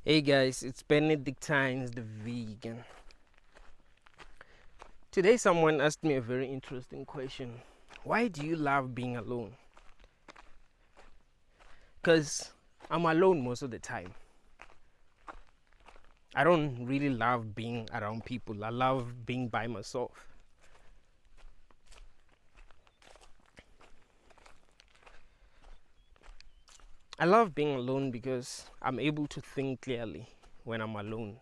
Hey guys, it's Benedictines the vegan. Today someone asked me a very interesting question. Why do you love being alone? Because I'm alone most of the time. I don't really love being around people. I love being by myself. I love being alone because I'm able to think clearly when I'm alone.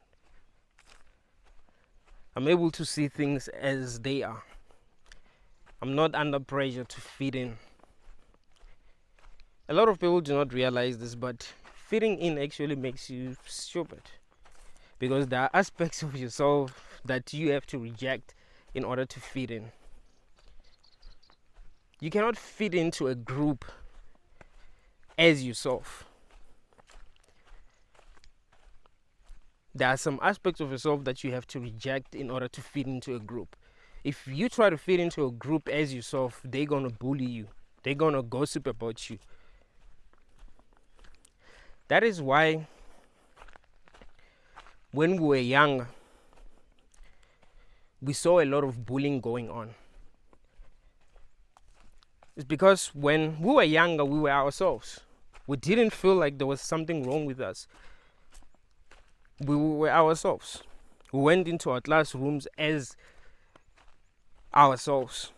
I'm able to see things as they are. I'm not under pressure to fit in. A lot of people do not realize this, but fitting in actually makes you stupid. Because there are aspects of yourself that you have to reject in order to fit in. You cannot fit into a group as yourself. There are some aspects of yourself that you have to reject in order to fit into a group. If you try to fit into a group as yourself, they're gonna bully you. They're gonna gossip about you. That is why when we were young, we saw a lot of bullying going on. It's because when we were younger, we were ourselves. We didn't feel like there was something wrong with us. We were ourselves. We went into our classrooms as ourselves.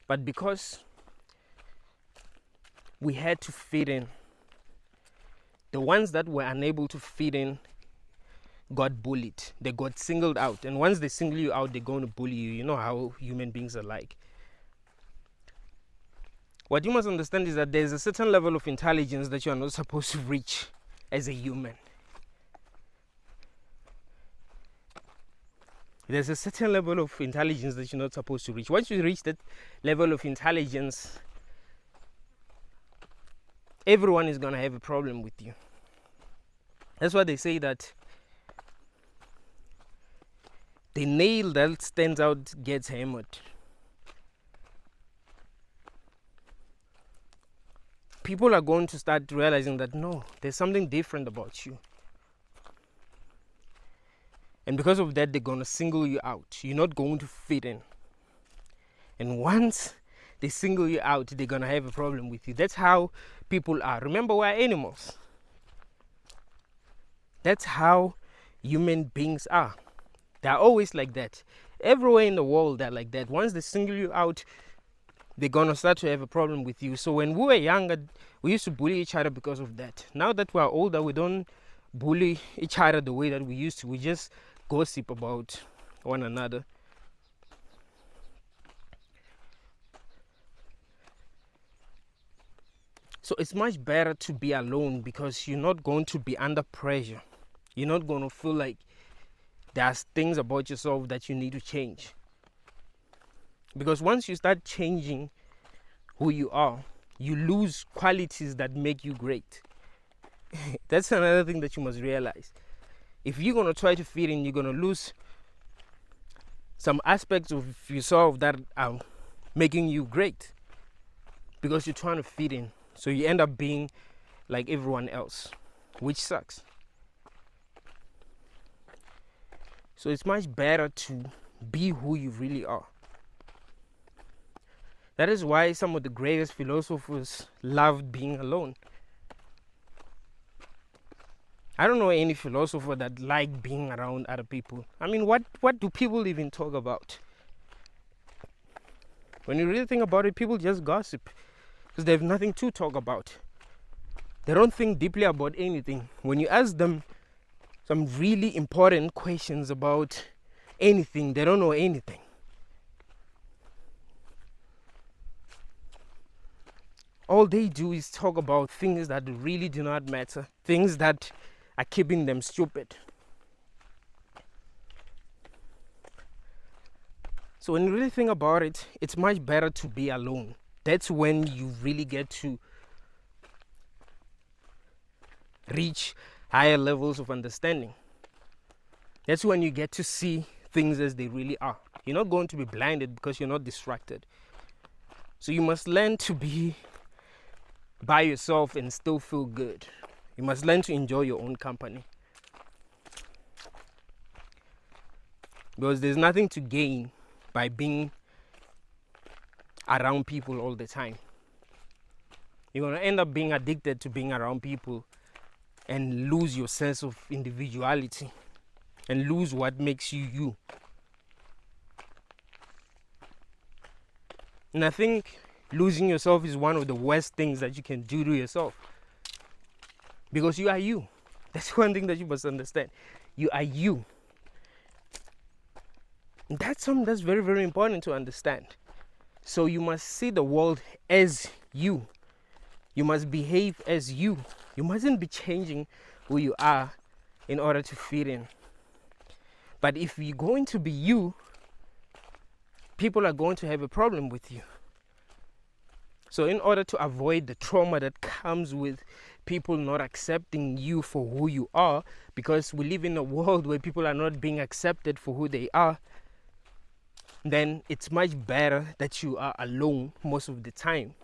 But because we had to fit in, the ones that were unable to fit in got bullied. They got singled out. And once they single you out, they're going to bully you. You know how human beings are like. What you must understand is that there's a certain level of intelligence that you are not supposed to reach as a human. There's a certain level of intelligence that you're not supposed to reach. Once you reach that level of intelligence, everyone is going to have a problem with you. That's why they say that the nail that stands out gets hammered. People are going to start realizing that no, there's something different about you. And because of that, they're going to single you out. You're not going to fit in. And once they single you out, they're going to have a problem with you. That's how people are. Remember, we're animals. That's how human beings are. They're always like that. Everywhere in the world, they're like that. Once they single you out, they're going to start to have a problem with you. So when we were younger, we used to bully each other because of that. Now that we're older, we don't bully each other the way that we used to. We just gossip about one another. So it's much better to be alone because you're not going to be under pressure. You're not going to feel like there's things about yourself that you need to change. Because once you start changing who you are, you lose qualities that make you great. That's another thing that you must realize. If you're going to try to fit in, you're going to lose some aspects of yourself that are making you great. Because you're trying to fit in. So you end up being like everyone else, which sucks. So it's much better to be who you really are. That is why some of the greatest philosophers loved being alone. I don't know any philosopher that liked being around other people. I mean, what do people even talk about? When you really think about it, people just gossip because they have nothing to talk about. They don't think deeply about anything. When you ask them some really important questions about anything, they don't know anything. All they do is talk about things that really do not matter, things that are keeping them stupid. So when you really think about it, it's much better to be alone. That's when you really get to reach higher levels of understanding. That's when you get to see things as they really are. You're not going to be blinded because you're not distracted. So you must learn to be by yourself and still feel good. You must learn to enjoy your own company. Because there's nothing to gain by being around people all the time. You're going to end up being addicted to being around people and lose your sense of individuality and lose what makes you you. And I think losing yourself is one of the worst things that you can do to yourself. Because you are you. That's one thing that you must understand. You are you. And that's something that's very, very important to understand. So you must see the world as you. You must behave as you. You mustn't be changing who you are in order to fit in. But if you're going to be you, people are going to have a problem with you. So in order to avoid the trauma that comes with people not accepting you for who you are, because we live in a world where people are not being accepted for who they are, then it's much better that you are alone most of the time.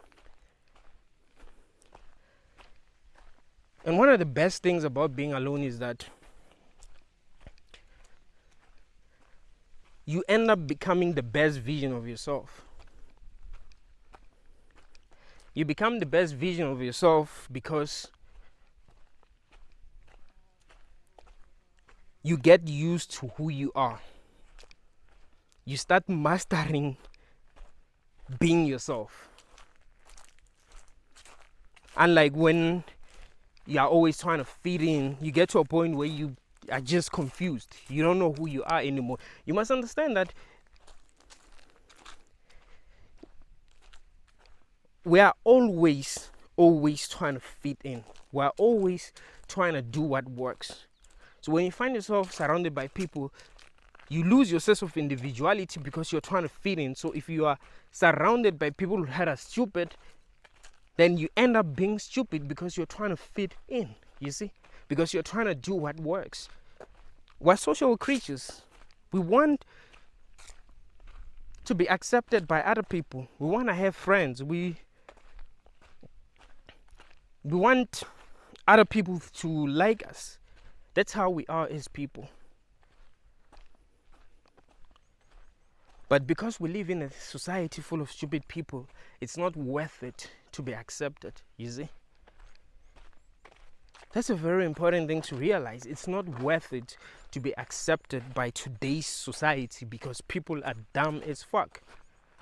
And one of the best things about being alone is that you end up becoming the best version of yourself. You become the best version of yourself because you get used to who you are. You start mastering being yourself. Unlike when you are always trying to fit in, you get to a point where you are just confused. You don't know who you are anymore. You must understand that we are always trying to fit in. We are always trying to do what works. So when you find yourself surrounded by people, you lose your sense of individuality because you're trying to fit in. So if you are surrounded by people that are stupid, then you end up being stupid because you're trying to fit in, you see? Because you're trying to do what works. We're social creatures. We want to be accepted by other people. We want to have friends. We want other people to like us. That's how we are as people. But because we live in a society full of stupid people, it's not worth it to be accepted, you see? That's a very important thing to realize. It's not worth it to be accepted by today's society because people are dumb as fuck.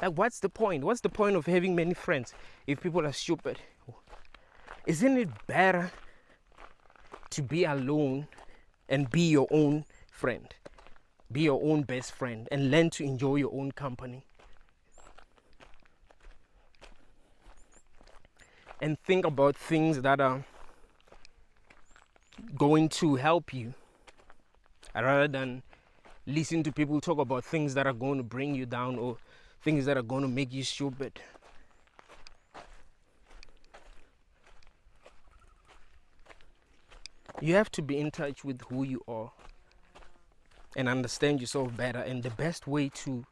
Like, what's the point? What's the point of having many friends if people are stupid? Isn't it better to be alone and be your own friend? Be your own best friend and learn to enjoy your own company. And think about things that are going to help you rather than listen to people talk about things that are going to bring you down or things that are going to make you stupid. You have to be in touch with who you are and understand yourself better. And the best way to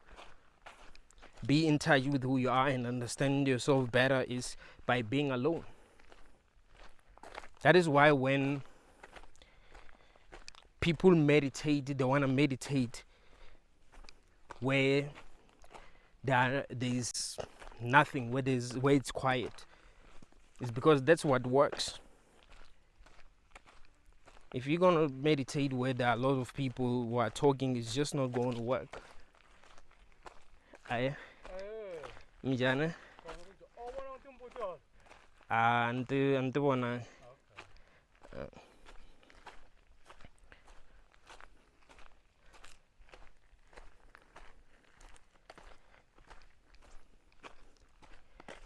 be in touch with who you are and understand yourself better is by being alone. That is why when people meditate, they want to meditate where there's nothing, where it's quiet. It's because that's what works. If you're going to meditate where there are a lot of people who are talking, it's just not going to work. Aye. Mijane. Ante bona.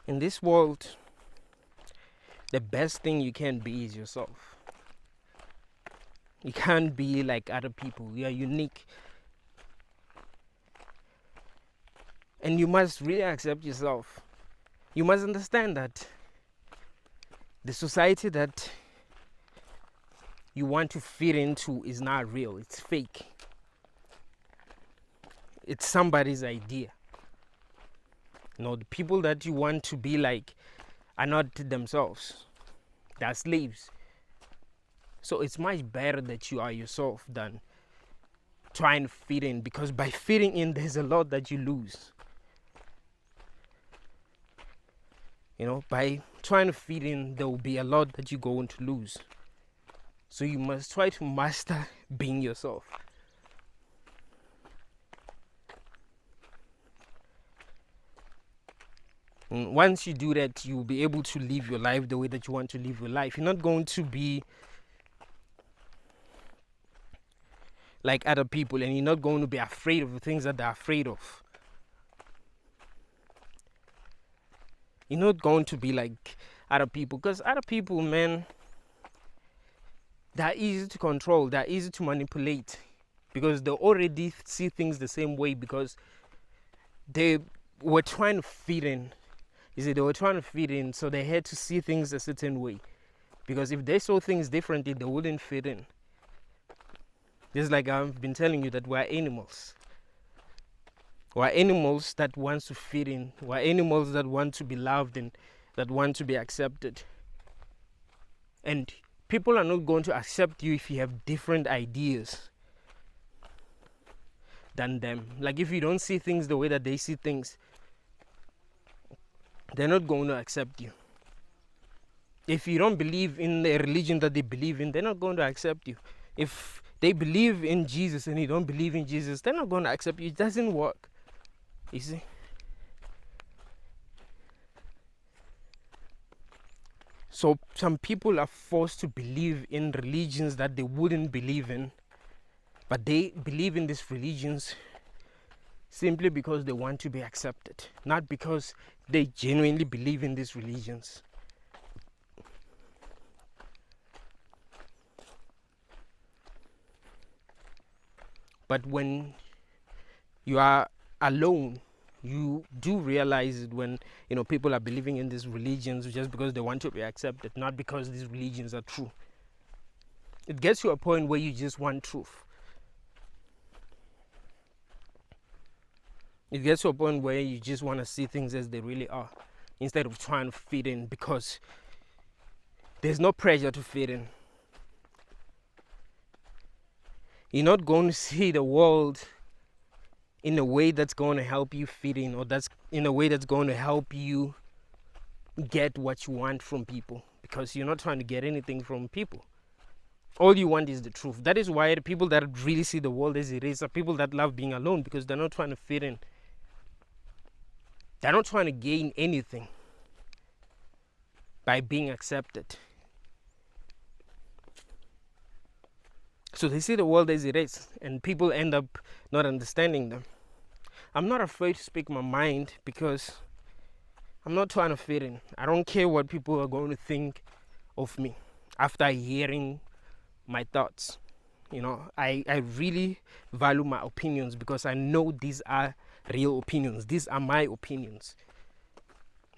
In this world, the best thing you can be is yourself. You can't be like other people. You are unique. And you must really accept yourself. You must understand that the society that you want to fit into is not real. It's fake. It's somebody's idea. The people that you want to be like are not themselves. They are slaves. So it's much better that you are yourself than trying to fit in, because by fitting in, there's a lot that you lose. By trying to fit in, there will be a lot that you're going to lose. So you must try to master being yourself. And once you do that, you'll be able to live your life the way that you want to live your life. You're not going to be like other people, and you're not going to be afraid of the things that they're afraid of. You're not going to be like other people, because other people, man, they're easy to control, they're easy to manipulate, because they already see things the same way, because they were trying to fit in. They were trying to fit in, so they had to see things a certain way, because if they saw things differently, they wouldn't fit in. Just like I've been telling you that we're animals. We're animals that want to fit in. We're animals that want to be loved and that want to be accepted. And people are not going to accept you if you have different ideas than them. Like if you don't see things the way that they see things, they're not going to accept you. If you don't believe in the religion that they believe in, they're not going to accept you. If they believe in Jesus and you don't believe in Jesus, they're not going to accept you. It doesn't work. You see? So some people are forced to believe in religions that they wouldn't believe in, but they believe in these religions simply because they want to be accepted, not because they genuinely believe in these religions. But when you are alone, you do realize it when people are believing in these religions just because they want to be accepted, not because these religions are true. It gets to a point where you just want truth. It gets to a point where you just want to see things as they really are, instead of trying to fit in, because there's no pressure to fit in. You're not going to see the world in a way that's going to help you fit in, or that's in a way that's going to help you get what you want from people, because you're not trying to get anything from people. All you want is the truth. That is why the people that really see the world as it is are people that love being alone, because they're not trying to fit in. They're not trying to gain anything by being accepted. So they see the world as it is, and people end up not understanding them. I'm not afraid to speak my mind, because I'm not trying to fit in. I don't care what people are going to think of me after hearing my thoughts. I really value my opinions, because I know these are real opinions. These are my opinions.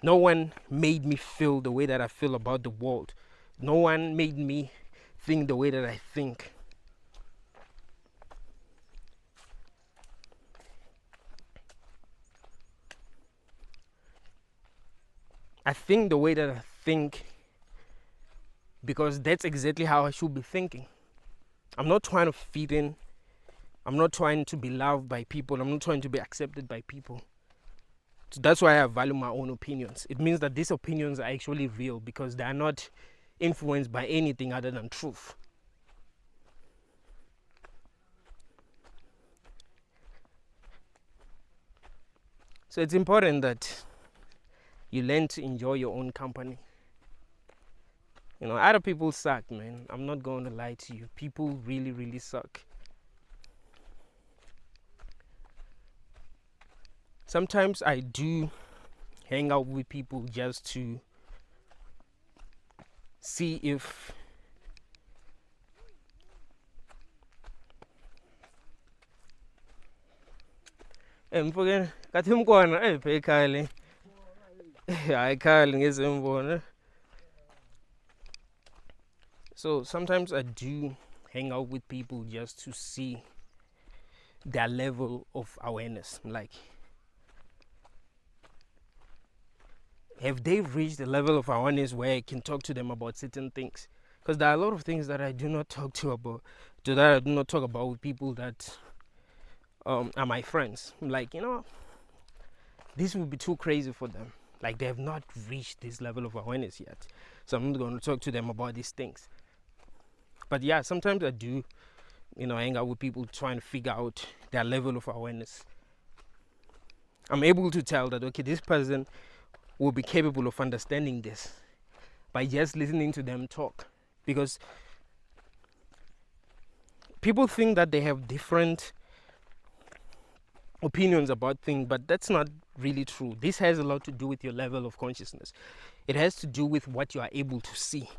No one made me feel the way that I feel about the world. No one made me think the way that I think. I think the way that I think because that's exactly how I should be thinking. I'm not trying to fit in. I'm not trying to be loved by people. I'm not trying to be accepted by people. So that's why I value my own opinions. It means that these opinions are actually real, because they are not influenced by anything other than truth. So it's important that you learn to enjoy your own company. Other people suck, man. I'm not going to lie to you. People really, really suck. Sometimes I do hang out with people just to see if mfokeni kathi mkwana eyiphekali hayikhali ngezembona. So sometimes I do hang out with people just to see their level of awareness. Like, have they reached the level of awareness where I can talk to them about certain things? Because there are a lot of things that I do not talk about with people that are my friends. Like, this would be too crazy for them. Like, they have not reached this level of awareness yet. So I'm not going to talk to them about these things. But yeah, sometimes I do, hang out with people trying to figure out their level of awareness. I'm able to tell that, okay, this person will be capable of understanding this by just listening to them talk. Because people think that they have different opinions about things, but that's not really true. This has a lot to do with your level of consciousness. It has to do with what you are able to see.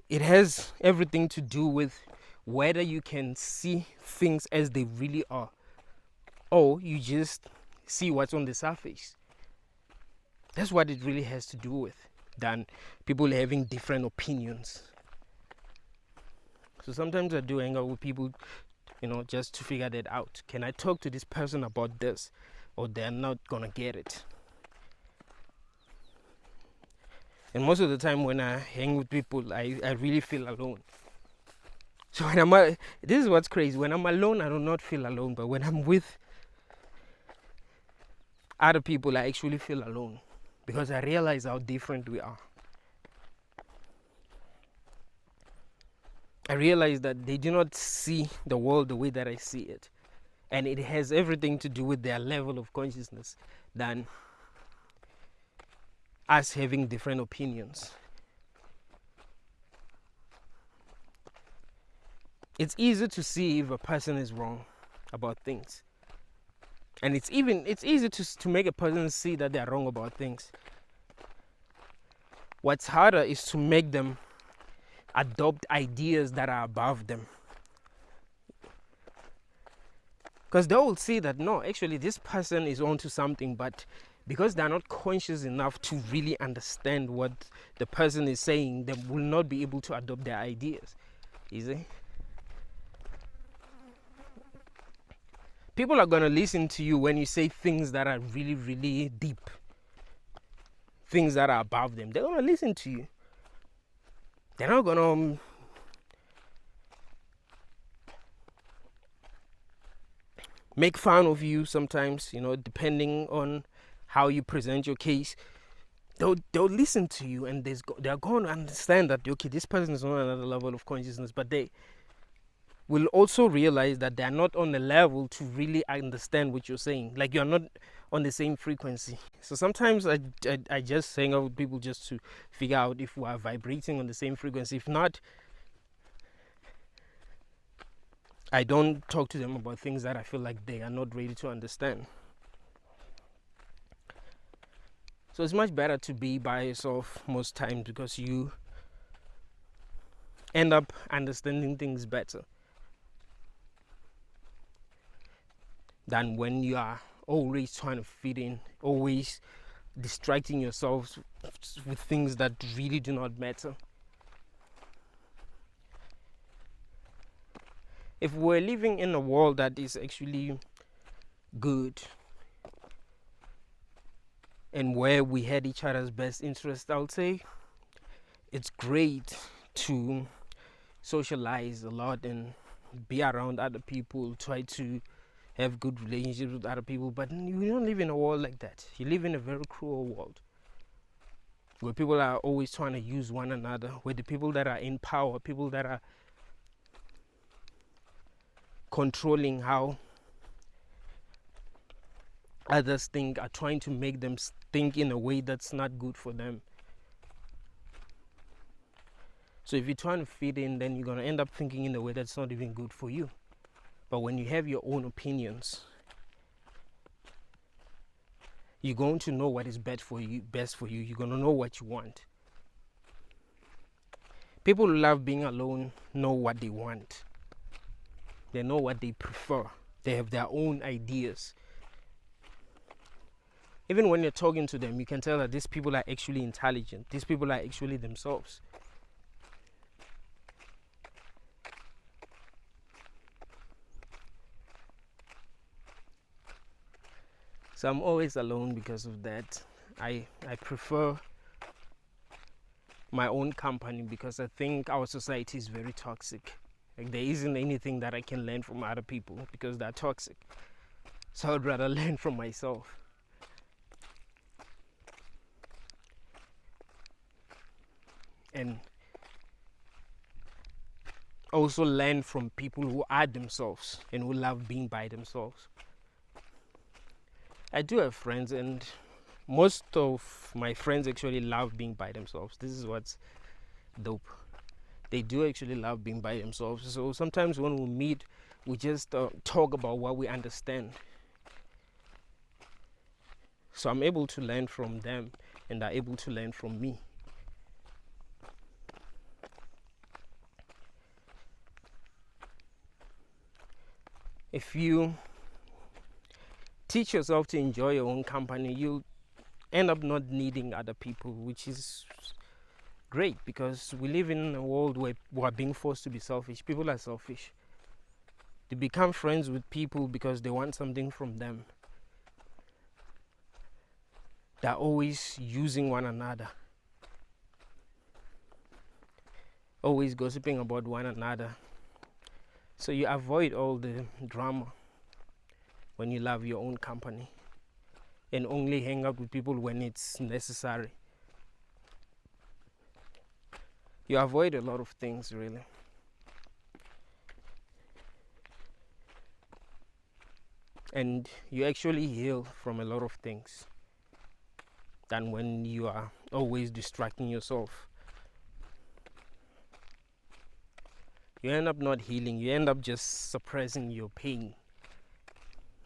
It has everything to do with whether you can see things as they really are, or you just see what's on the surface. That's what it really has to do with, than people having different opinions. So sometimes I do hang out with people, just to figure that out. Can I talk to this person about this, or they're not gonna get it? And most of the time when I hang with people, I really feel alone. So this is what's crazy. When I'm alone, I do not feel alone. But when I'm with other people, I actually feel alone. Because I realize how different we are. I realize that they do not see the world the way that I see it. And it has everything to do with their level of consciousness than us having different opinions. It's easy to see if a person is wrong about things. And it's easy to make a person see that they're wrong about things. What's harder is to make them adopt ideas that are above them. Because they will see that, no, actually this person is onto something, but because they're not conscious enough to really understand what the person is saying, they will not be able to adopt their ideas. You see? People are going to listen to you when you say things that are really, really deep. Things that are above them. They're going to listen to you. They're not going to make fun of you sometimes, depending on how you present your case. They'll listen to you, and they're going to understand that, okay, this person is on another level of consciousness, but they will also realize that they're not on the level to really understand what you're saying. Like, you're not on the same frequency. So sometimes I just hang out with people just to figure out if we are vibrating on the same frequency. If not, I don't talk to them about things that I feel like they are not ready to understand. So it's much better to be by yourself most times, because you end up understanding things better than when you are always trying to fit in, always distracting yourselves with things that really do not matter. If we're living in a world that is actually good, and where we had each other's best interest, I would say it's great to socialize a lot and be around other people, try to have good relationships with other people. But you don't live in a world like that. You live in a very cruel world, where people are always trying to use one another, where the people that are in power, people that are controlling how others think, are trying to make them think in a way that's not good for them. So if you're trying to fit in, then you're going to end up thinking in a way that's not even good for you. But when you have your own opinions, you're going to know what is best for you. You're going to know what you want. People who love being alone know what they want. They know what they prefer. They have their own ideas. Even when you're talking to them, you can tell that these people are actually intelligent. These people are actually themselves. So I'm always alone because of that. I prefer my own company because I think our society is very toxic. Like, there isn't anything that I can learn from other people because they're toxic. So I'd rather learn from myself. And also learn from people who are themselves and who love being by themselves. I do have friends, and most of my friends actually love being by themselves. This is what's dope. They do actually love being by themselves. So sometimes when we meet, we just talk about what we understand. So I'm able to learn from them, and they're able to learn from me. If you teach yourself to enjoy your own company, you'll end up not needing other people, which is great because we live in a world where we are being forced to be selfish. People are selfish. They become friends with people because they want something from them. They're always using one another, always gossiping about one another. So you avoid all the drama when you love your own company and only hang out with people when it's necessary. You avoid a lot of things, really. And you actually heal from a lot of things than when you are always distracting yourself. You end up not healing, you end up just suppressing your pain.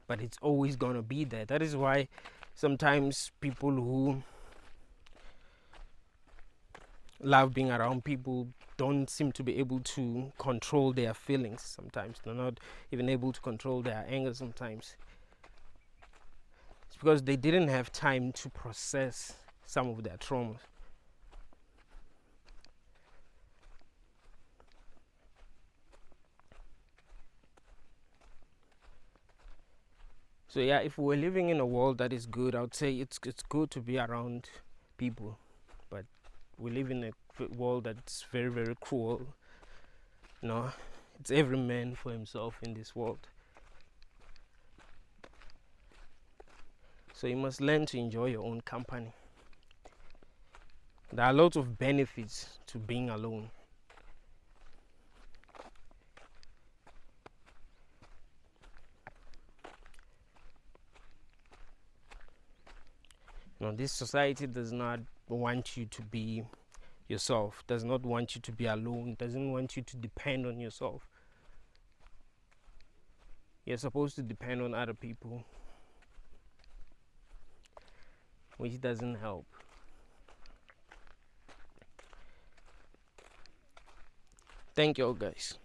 But it's always going to be there. That is why sometimes people who love being around people don't seem to be able to control their feelings sometimes. They're not even able to control their anger sometimes. It's because they didn't have time to process some of their traumas. So yeah, if we're living in a world that is good, I would say it's good to be around people. But we live in a world that's very, very cruel. It's every man for himself in this world. So you must learn to enjoy your own company. There are lots of benefits to being alone. This society does not want you to be yourself, does not want you to be alone, doesn't want you to depend on yourself. You're supposed to depend on other people, which doesn't help. Thank you all, guys.